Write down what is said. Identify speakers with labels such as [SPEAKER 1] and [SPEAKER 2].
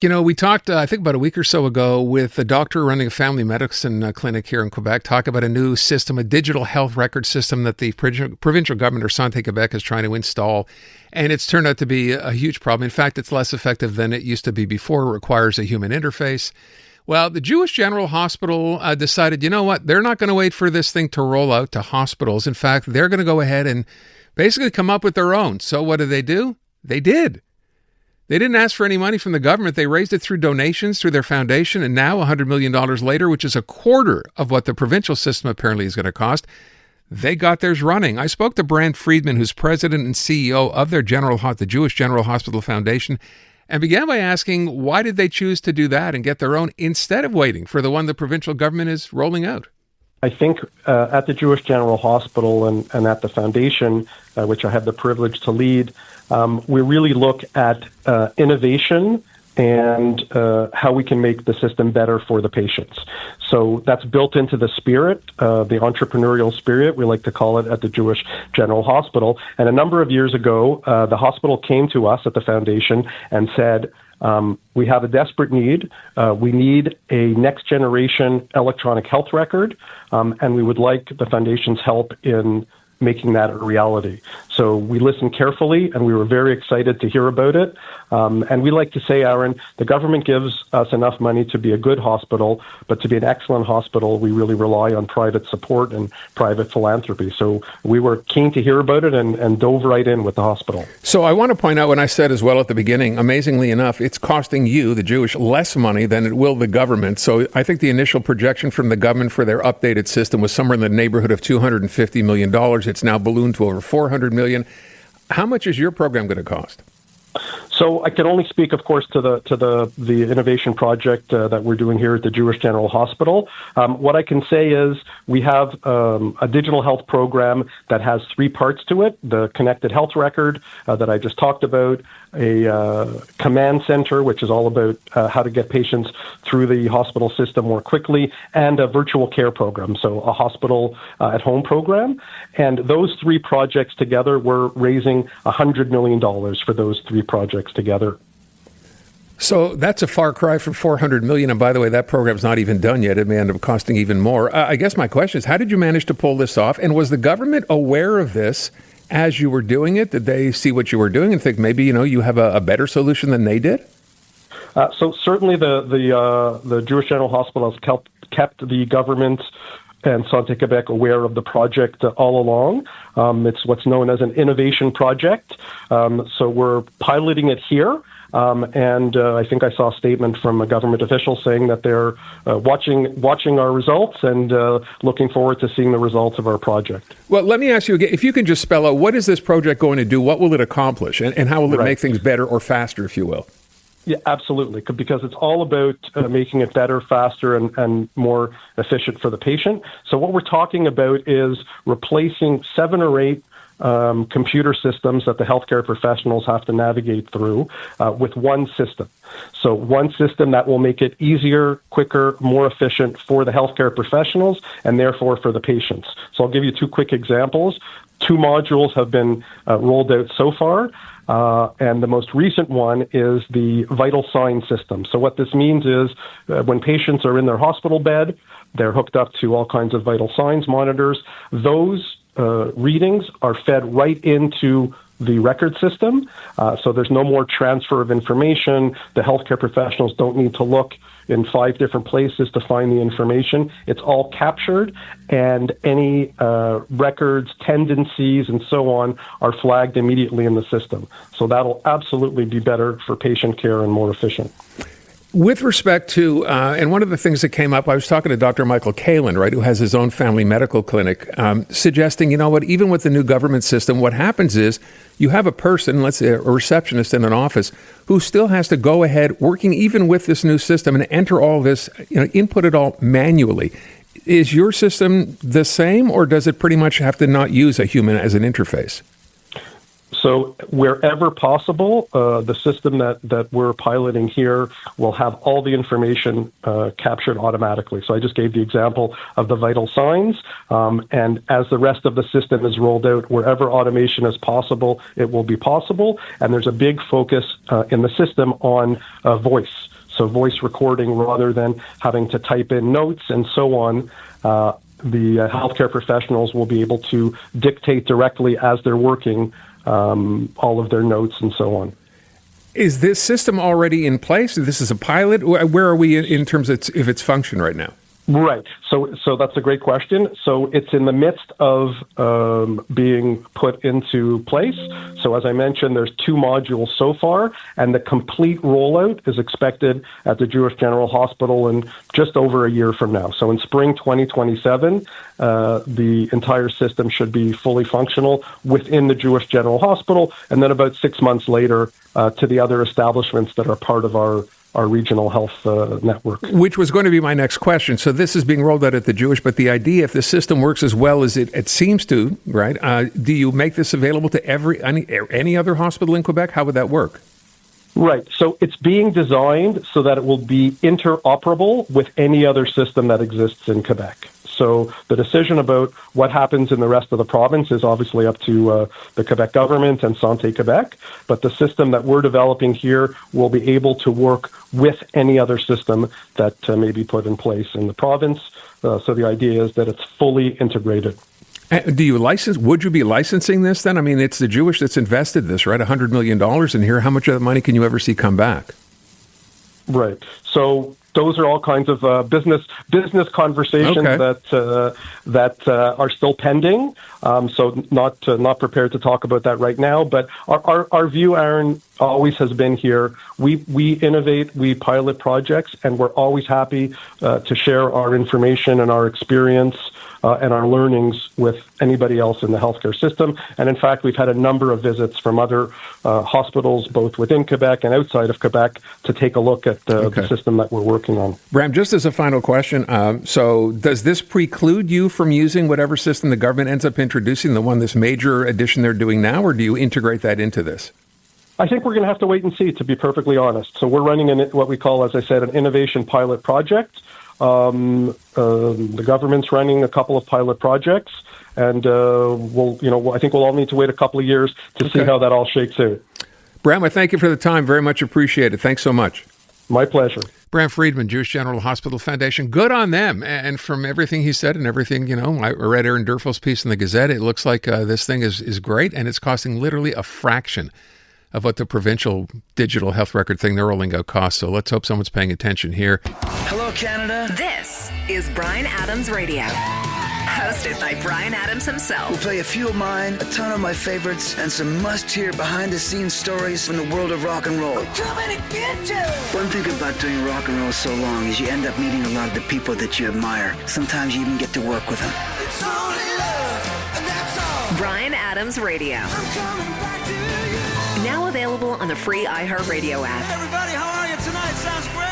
[SPEAKER 1] We talked, I think about a week or so ago with a doctor running a family medicine clinic here in Quebec, talk about a new system, a digital health record system that the provincial government or Santé Québec is trying to install. And it's turned out to be a huge problem. In fact, it's less effective than it used to be before. It requires a human interface. Well, the Jewish General Hospital decided, you know what, they're not going to wait for this thing to roll out to hospitals. In fact, they're going to go ahead and basically come up with their own. So what did? They did. They didn't ask for any money from the government. They raised it through donations through their foundation. And now $100 million later, which is a quarter of what the provincial system apparently is going to cost, they got theirs running. I spoke to Bram Freedman, who's president and CEO of their the Jewish General Hospital Foundation, and began by asking, why did they choose to do that and get their own instead of waiting for the one the provincial government is rolling out?
[SPEAKER 2] I think at the Jewish General Hospital and at the foundation, which I had the privilege to lead, we really look at innovation and how we can make the system better for the patients. So that's built into the spirit, the entrepreneurial spirit, we like to call it at the Jewish General Hospital. And a number of years ago, the hospital came to us at the foundation and said, we have a desperate need. We need a next-generation electronic health record, and we would like the Foundation's help in making that a reality. So we listened carefully, and we were very excited to hear about it. And we like to say, Aaron, the government gives us enough money to be a good hospital, but to be an excellent hospital, we really rely on private support and private philanthropy. So we were keen to hear about it and dove right in with the hospital.
[SPEAKER 1] So I want to point out when I said as well at the beginning, amazingly enough, it's costing you, the Jewish, less money than it will the government. So I think the initial projection from the government for their updated system was somewhere in the neighborhood of $250 million. It's now ballooned to over $400 million. How much is your program going to cost?
[SPEAKER 2] So I can only speak, of course, to the innovation project that we're doing here at the Jewish General Hospital. What I can say is we have a digital health program that has three parts to it: the connected health record that I just talked about, a command center, which is all about how to get patients through the hospital system more quickly, and a virtual care program, so a hospital at home program. And those three projects together, we're raising $100 million for those three projects together.
[SPEAKER 1] So that's a far cry from $400 million. And by the way, that program's not even done yet. It may end up costing even more. I guess my question is, how did you manage to pull this off? And was the government aware of this as you were doing it? Did they see what you were doing and think maybe, you have a better solution than they did?
[SPEAKER 2] So certainly the Jewish General Hospital has kept the government and Santé Québec aware of the project all along. It's what's known as an innovation project. So we're piloting it here. And I think I saw a statement from a government official saying that they're watching our results and looking forward to seeing the results of our project.
[SPEAKER 1] Well, let me ask you again, if you can just spell out, what is this project going to do? What will it accomplish? And how will it make things better or faster, if you will?
[SPEAKER 2] Yeah, absolutely, because it's all about making it better, faster, and more efficient for the patient. So what we're talking about is replacing 7 or 8 computer systems that the healthcare professionals have to navigate through with one system. So one system that will make it easier, quicker, more efficient for the healthcare professionals and therefore for the patients. So I'll give you 2 quick examples. 2 modules have been rolled out so far. And the most recent one is the vital sign system. So what this means is when patients are in their hospital bed, they're hooked up to all kinds of vital signs monitors. Those readings are fed right into the record system. So there's no more transfer of information. The healthcare professionals don't need to look in 5 different places to find the information. It's all captured, and any records, tendencies, and so on are flagged immediately in the system. So that'll absolutely be better for patient care and more efficient.
[SPEAKER 1] With respect to, and one of the things that came up, I was talking to Dr. Michael Kalin, right, who has his own family medical clinic, suggesting, even with the new government system, what happens is you have a person, let's say a receptionist in an office, who still has to go ahead, working even with this new system, and enter all this, input it all manually. Is your system the same, or does it pretty much have to not use a human as an interface?
[SPEAKER 2] So wherever possible, the system that we're piloting here will have all the information captured automatically. So I just gave the example of the vital signs, and as the rest of the system is rolled out, wherever automation is possible, it will be possible. And there's a big focus in the system on voice. So voice recording rather than having to type in notes and so on. The healthcare professionals will be able to dictate directly as they're working all of their notes and so on.
[SPEAKER 1] Is this system already in place? This is a pilot? Where are we in terms of its function right now?
[SPEAKER 2] Right. So that's a great question. So it's in the midst of being put into place. So as I mentioned, there's 2 modules so far, and the complete rollout is expected at the Jewish General Hospital in just over a year from now. So in spring 2027, the entire system should be fully functional within the Jewish General Hospital, and then about 6 months later to the other establishments that are part of our regional health network.
[SPEAKER 1] Which was going to be my next question. So this is being rolled out at the Jewish, but the idea, if the system works as well as it seems to, right, do you make this available to any other hospital in Quebec? How would that work?
[SPEAKER 2] Right. So it's being designed so that it will be interoperable with any other system that exists in Quebec. So the decision about what happens in the rest of the province is obviously up to the Quebec government and Santé Québec, but the system that we're developing here will be able to work with any other system that may be put in place in the province. So the idea is that it's fully integrated.
[SPEAKER 1] Do you license? Would you be licensing this then? I mean, it's the Jewish that's invested this, right? $100 million in here. How much of that money can you ever see come back?
[SPEAKER 2] Right. So those are all kinds of business conversations that are still pending. So not prepared to talk about that right now. But our view, Aaron, always has been here. We innovate, we pilot projects, and we're always happy to share our information and our experience and our learnings with anybody else in the healthcare system. And in fact, we've had a number of visits from other hospitals, both within Quebec and outside of Quebec, to take a look at the system that we're working on.
[SPEAKER 1] Bram, just as a final question, so does this preclude you from using whatever system the government ends up introducing, this major addition they're doing now, or do you integrate that into this?
[SPEAKER 2] I think we're going to have to wait and see, to be perfectly honest. So we're running what we call, as I said, an innovation pilot project. The government's running a couple of pilot projects, and I think we'll all need to wait a couple of years to see how that all shakes out.
[SPEAKER 1] Bram, I thank you for the time. Very much appreciated. Thanks so much.
[SPEAKER 2] My pleasure.
[SPEAKER 1] Bram Freedman, Jewish General Hospital Foundation. Good on them. And from everything he said and everything, I read Aaron Durfell's piece in the Gazette. It looks like this thing is great, and it's costing literally a fraction of what the provincial digital health record thing they're rolling out costs. So let's hope someone's paying attention here.
[SPEAKER 3] Hello, Canada.
[SPEAKER 4] This is Bryan Adams Radio, hosted by Bryan Adams himself.
[SPEAKER 3] We'll play a few of mine, a ton of my favorites, and some must-hear behind-the-scenes stories from the world of rock and roll. We're coming to get you! One thing about doing rock and roll so long is you end up meeting a lot of the people that you admire. Sometimes you even get to work with them.
[SPEAKER 4] It's only love, and that's all. Bryan Adams Radio. I'm coming back to you. Now available on the free iHeartRadio app.
[SPEAKER 3] Hey everybody, how are you tonight? Sounds great.